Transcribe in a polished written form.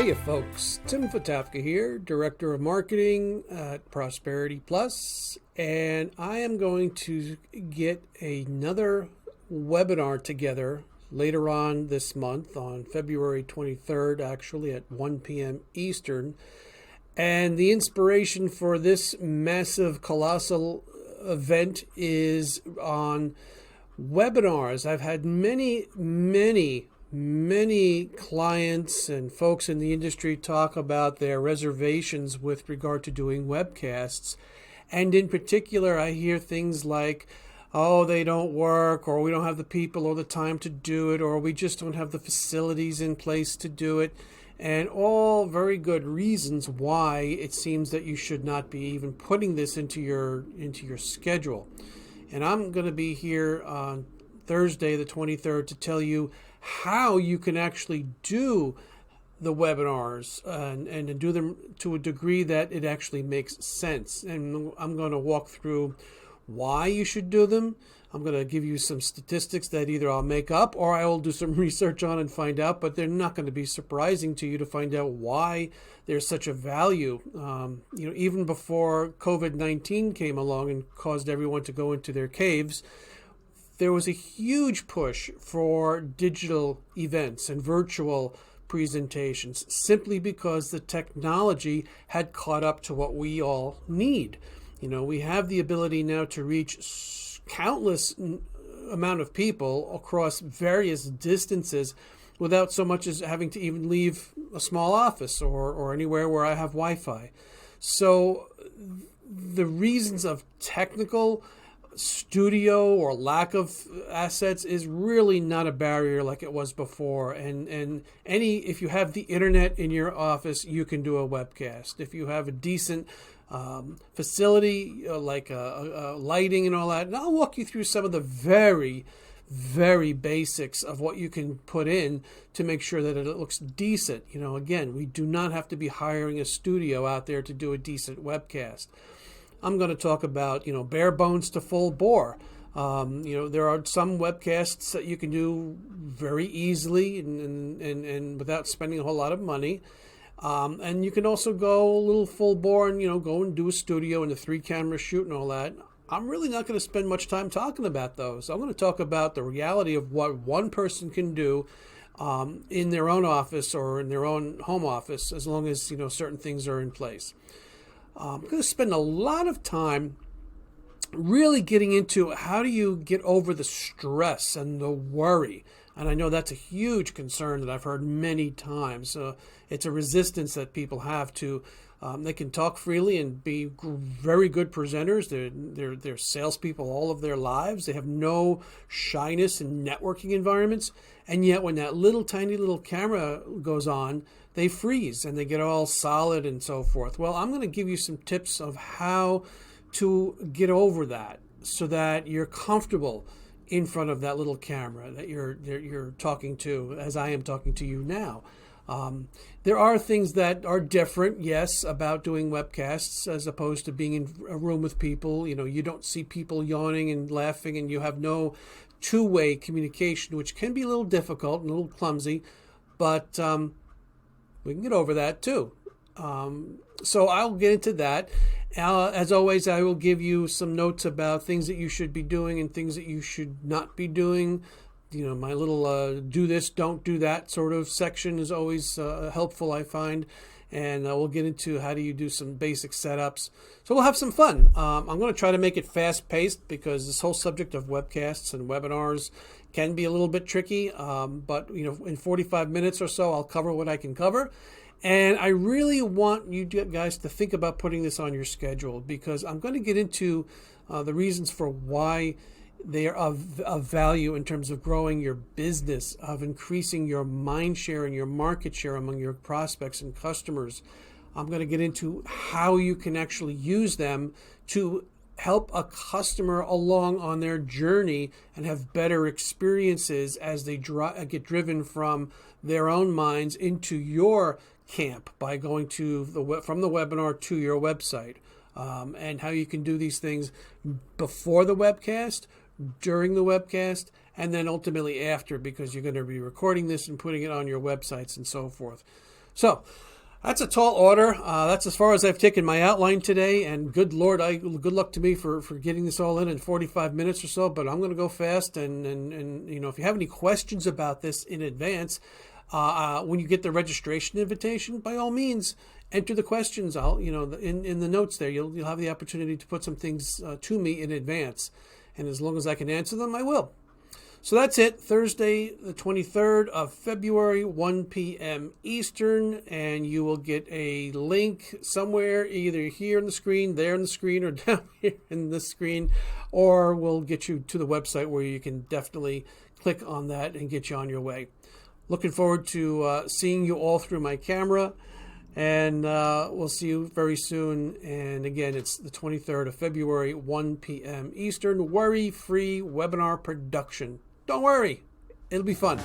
Hey folks, Tim Votapka here, Director of Marketing at Prosperity Plus, and I am going to get another webinar together later on this month on February 23rd, actually at 1 p.m. Eastern. And the inspiration for this massive, colossal event is on webinars. I've had many clients and folks in the industry talk about their reservations with regard to doing webcasts. And in particular, I hear things like, oh, they don't work, or we don't have the people or the time to do it, or we just don't have the facilities in place to do it. And all very good reasons why it seems that you should not be even putting this into your schedule. And I'm going to be here on Thursday, the 23rd, to tell you how you can actually do the webinars and do them to a degree that it actually makes sense. And I'm going to walk through why you should do them. I'm going to give you some statistics that either I'll make up or I will do some research on and find out, but they're not going to be surprising to you to find out why there's such a value. Even before COVID-19 came along and caused everyone to go into their caves, there was a huge push for digital events and virtual presentations simply because the technology had caught up to what we all need. We have the ability now to reach countless amount of people across various distances without so much as having to even leave a small office or anywhere where I have Wi-Fi. So the reasons of technical studio or lack of assets is really not a barrier like it was before. And if you have the internet in your office, you can do a webcast. If you have a decent facility like lighting and all that, and I'll walk you through some of the very basics of what you can put in to make sure that it looks decent. Again, we do not have to be hiring a studio out there to do a decent webcast. I'm going to talk about, bare bones to full bore. There are some webcasts that you can do very easily and without spending a whole lot of money. And you can also go a little full bore and, go and do a studio and a 3-camera shoot and all that. I'm really not going to spend much time talking about those. I'm going to talk about the reality of what one person can do in their own office or in their own home office, as long as, certain things are in place. I'm going to spend a lot of time really getting into how do you get over the stress and the worry. And I know that's a huge concern that I've heard many times. It's a resistance that people have to. They can talk freely and be very good presenters. They're salespeople all of their lives. They have no shyness in networking environments. And yet when that tiny little camera goes on, they freeze and they get all solid and so forth. Well, I'm going to give you some tips of how to get over that so that you're comfortable in front of that little camera that you're talking to, as I am talking to you now. There are things that are different, yes, about doing webcasts as opposed to being in a room with people. You don't see people yawning and laughing, and you have no two-way communication, which can be a little difficult and a little clumsy, but we can get over that too. So I'll get into that. As always, I will give you some notes about things that you should be doing and things that you should not be doing. My little do this, don't do that sort of section is always helpful, I find. And we'll get into how do you do some basic setups. So we'll have some fun. I'm going to try to make it fast-paced because this whole subject of webcasts and webinars can be a little bit tricky. But in 45 minutes or so, I'll cover what I can cover. And I really want you guys to think about putting this on your schedule because I'm going to get into the reasons for why they are of value in terms of growing your business, of increasing your mind share and your market share among your prospects and customers. I'm going to get into how you can actually use them to help a customer along on their journey and have better experiences as they get driven from their own minds into your camp by going to from the webinar to your website, and how you can do these things before the webcast, during the webcast, and then ultimately after, because you're going to be recording this and putting it on your websites and so forth. So that's a tall order. That's as far as I've taken my outline today. And good Lord, good luck to me for getting this all in 45 minutes or so. But I'm going to go fast. And if you have any questions about this in advance, when you get the registration invitation, by all means, enter the questions. In the notes there, you'll have the opportunity to put some things to me in advance. And as long as I can answer them, I will. So that's it, Thursday, the 23rd of February, 1 p.m. Eastern, and you will get a link somewhere, either here on the screen, there on the screen, or down here in the screen, or we'll get you to the website where you can definitely click on that and get you on your way. Looking forward to seeing you all through my camera, and we'll see you very soon. And again, it's the 23rd of February, 1 p.m. Eastern, worry-free webinar production. Don't worry, it'll be fun.